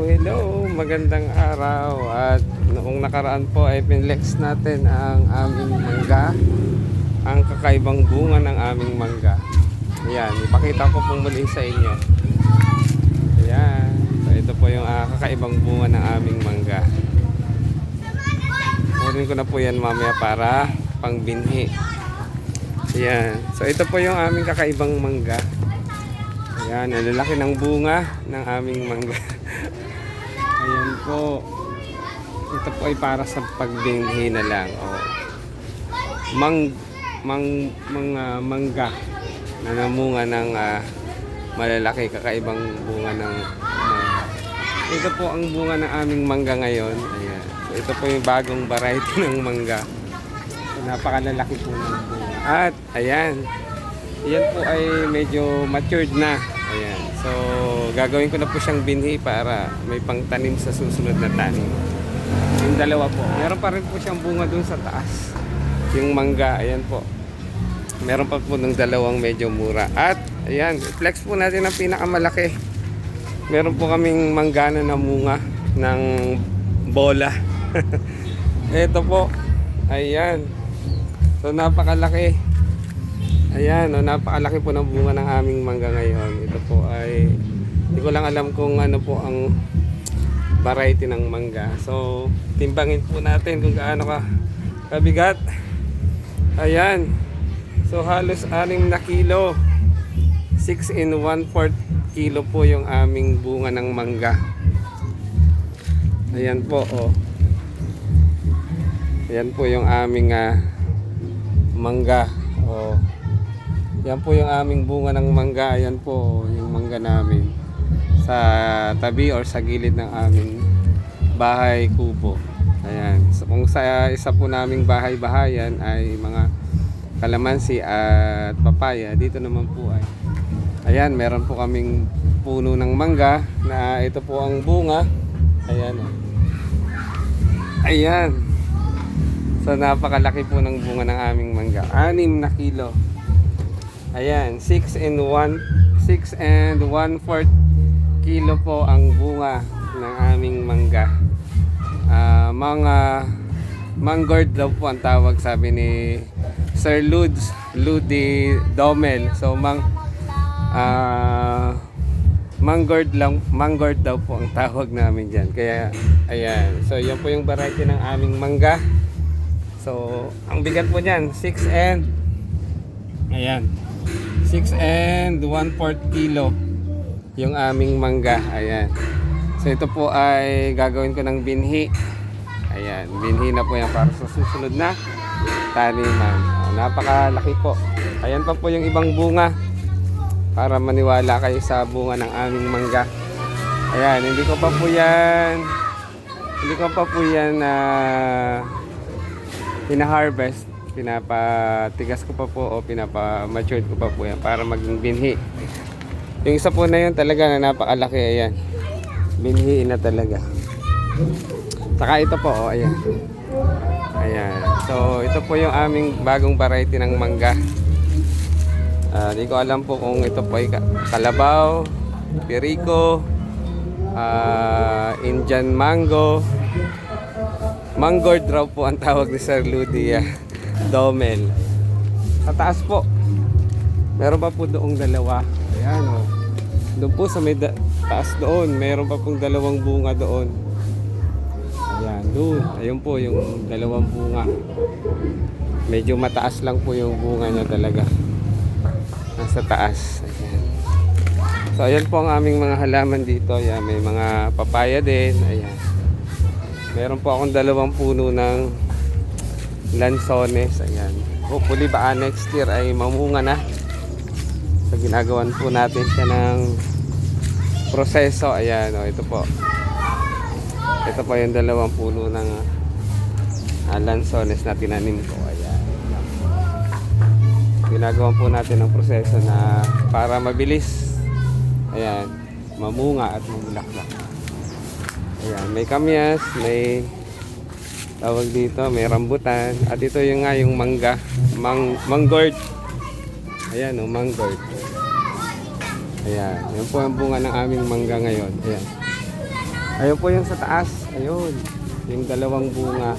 hello, magandang araw. At noong nakaraan po ay pinlex natin ang aming mangga, ang kakaibang bunga ng aming mangga. Ayan, ipakita ko pong muli sa inyo. Ayan, so ito po yung kakaibang bunga ng aming mangga. Kunin ko na po yan mamaya para pangbinhi. Ayan, so ito po yung aming kakaibang mangga. Ayan, ang lalaki ng bunga ng aming mangga. Ayan po. Ito po ay para sa pagbinhi na lang. Mangga na namunga ng malalaki, kakaibang bunga ng mangga. Ito po ang bunga ng aming mangga ngayon. Ayan. So ito po yung bagong variety ng mangga. So, napakalalaki po ng bunga. At ayan. Yan po ay medyo matured na. Ayan. So, gagawin ko na po siyang binhi para may pangtanim sa susunod na tanim. Yung dalawa po. Meron pa rin po siyang bunga dun sa taas. Yung mangga, ayan po. Meron pa po ng dalawang medyo mura. At, ayan, flex po natin ang pinakamalaki. Meron po kaming mangga na namunga ng bola. Ito po. Ayan. So, napakalaki. Ayan, napakalaki po ng bunga ng aming mangga ngayon. Ito po ay, hindi ko lang alam kung ano po ang variety ng mangga. So, timbangin po natin kung gaano kabigat. Ayan. So, halos 6 na kilo. 6 and 1/4 kilo po yung aming bunga ng mangga. Ayan po, oh. Ayan po yung aming mangga. Oh. Yan po yung aming bunga ng mangga. Ayan po yung mangga namin sa tabi or sa gilid ng aming bahay kubo. Ayan. So kung sa isa po naming bahay-bahayan ay mga kalamansi at papaya, dito naman po ay ayan, meron po kaming puno ng mangga na ito po ang bunga. Ayan. Ayan. So napakalaki po ng bunga ng aming mangga. 6 na kilo. Ayan, 6 and 1/4 kilo po ang bunga ng aming mangga. Mga mangold daw po ang tawag, sabi ni Sir Ludi Domel. So mangold daw po ang tawag namin diyan. Kaya ayan. So yan po yung variety ng aming mangga. So ang bigat po niyan 6 and 1/4 kilo yung aming mangga. Ayan. So ito po ay gagawin ko ng binhi. Ayan, binhi na po yan para sa susunod na taniman. Napakalaki po. Ayan pa po yung ibang bunga para maniwala kayo sa bunga ng aming mangga. Ayan, hindi ko pa po yan hina-harvest. Pinapatigas ko pa po o pinapa-matured ko pa po yan para maging binhi. Yung isa po na yun talaga na napakalaki. Ayan, binhi na talaga. Saka ito po, ayan. Ayan. So ito po yung aming bagong variety ng mangga. Di ko alam po kung ito po ay kalabaw, perico, Indian mango, mangold raw po ang tawag ni Sir Ludi Domel. Sa taas po meron pa po doong dalawa. Ayan, oh. Doon po sa may taas doon meron pa pong dalawang bunga doon. Ayan, doon. Ayun po yung dalawang bunga. Medyo mataas lang po yung bunga niya talaga. Nasa taas. Ayan. So ayan po ang aming mga halaman dito. Ayan, may mga papaya din. Ayan. Meron po akong dalawang puno ng lansones. Ayan. Hopefully baka next year ay mamunga na. So ginagawan po natin siya ng proseso. Ayan, o, ito po. Ito po yung dalawang puno ng lansones na tinanim ko. Ayan. Ginagawan po natin ng proseso na para mabilis. Ayan, mamunga at mamulaklak. Ayan, may kamyas, may tawag dito, may rambutan. At ito yung nga yung mangga, mangold. Ayan, oh, mangold. Ayan, yan po ang bunga ng aming mangga ngayon. Ayan. Ayun po yung sa taas. Ayun. Yung dalawang bunga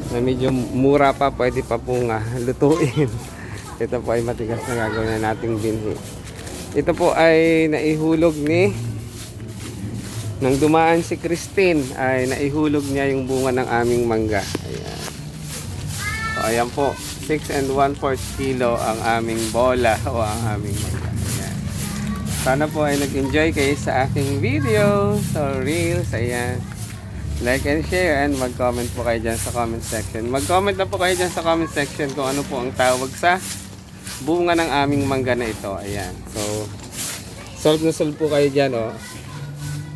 na medyo mura pa, pwede pa po nga lutuin. Ito po ay matigas na gagawin na nating binhi. Ito po ay naihulog ni nang dumaan si Christine, ay naihulog niya yung bunga ng aming mangga. Ayan. So ayan po, 6 and 1/4 kilo ang aming bola o ang aming mangga. Ayan. Sana po ay nag-enjoy kayo sa aking video. So reels, ayan. Like and share and mag-comment po kayo dyan sa comment section. Mag-comment na po kayo dyan sa comment section kung ano po ang tawag sa bunga ng aming mangga na ito. Ayan. So, solve na solve po kayo dyan, oh.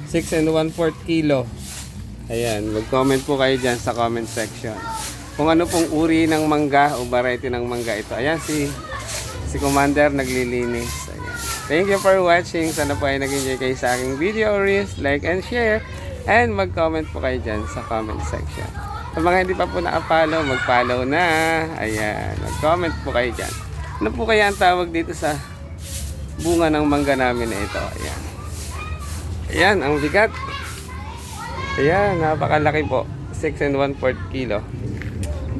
6 and 1/4 kilo. Ayan. Mag-comment po kayo dyan sa comment section. Kung ano pong uri ng mangga o variety ng mangga ito. Ayan, si Commander naglilinis. Ayan. Thank you for watching. Sana po ay nag-enjoy kayo sa aking video. Please like and share. And mag-comment po kayo dyan sa comment section. Sa mga hindi pa po na-follow, mag-follow na. Ayan. Mag-comment po kayo dyan. Ano po kaya ang tawag dito sa bunga ng mangga namin na ito? Ayan. Ayan, ang bigat. Ayan, napakalaki po. 6 and 1/4 kilo.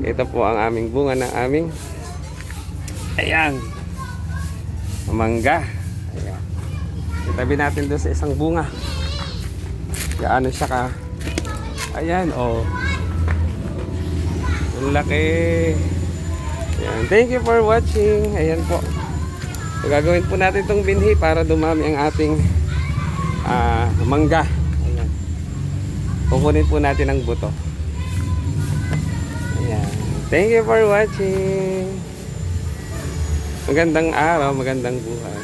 Ito po ang aming bunga ng aming ayan, mangga. Ayan. Itabi natin doon sa isang bunga. Gaano siya ka. Ayan, oh. Ang laki. Ayan. Thank you for watching. Ayan po. So, gagawin po natin itong binhi para dumami ang ating mangga. Ayan. Kukunin po natin ang buto. Ayan. Thank you for watching. Magandang araw, magandang buhay.